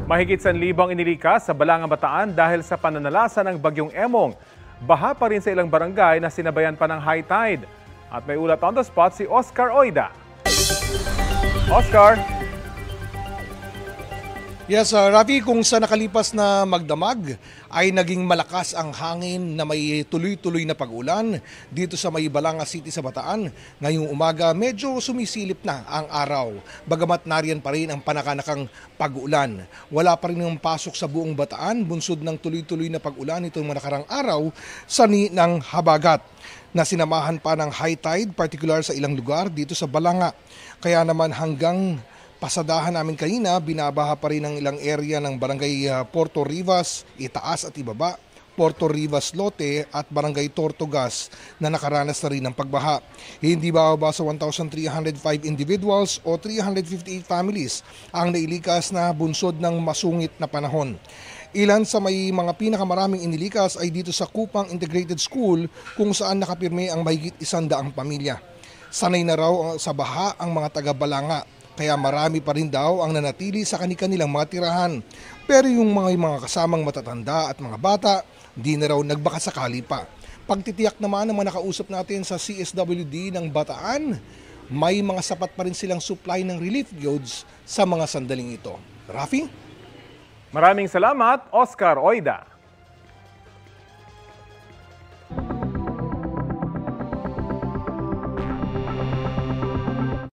Mahigit 1,000 inilikas sa Balanga, Bataan dahil sa pananalasa ng bagyong Emong. Baha pa rin sa ilang barangay na sinabayan pa ng high tide. At may ulat on the spot si Oscar Oida. Oscar! Yes, Rafi, kung sa nakalipas na magdamag ay naging malakas ang hangin na may tuloy-tuloy na pag-ulan dito sa may Balanga City sa Bataan. Ngayong umaga medyo sumisilip na ang araw. Bagamat nariyan pa rin ang panakanakang pag-ulan. Wala pa rin ang pasok sa buong Bataan, bunsod ng tuloy-tuloy na pag-ulan itong mga nakarang araw sani ng habagat na sinamahan pa ng high tide, particular sa ilang lugar dito sa Balanga. Kaya naman hanggang pasadahan namin kanina, binabaha pa rin ang ilang area ng Barangay Porto Rivas, Itaas at Ibaba, Porto Rivas Lote at Barangay Tortugas na nakaranas na rin ng pagbaha. Hindi bababa sa 1,305 individuals o 358 families ang nailikas na bunsod ng masungit na panahon. Ilan sa may mga pinakamaraming inilikas ay dito sa Kupang Integrated School kung saan nakapirme ang mahigit 100 pamilya. Sanay na raw sa baha ang mga taga-Balanga. Kaya marami pa rin daw ang nanatili sa kanilang mga tirahan. Pero yung mga kasamang matatanda at mga bata, di na raw nagbakasakali pa. Pagtitiyak naman ng mga nakausap natin sa CSWD ng Bataan, may mga sapat pa rin silang supply ng relief goods sa mga sandaling ito. Rafi? Maraming salamat, Oscar Oida.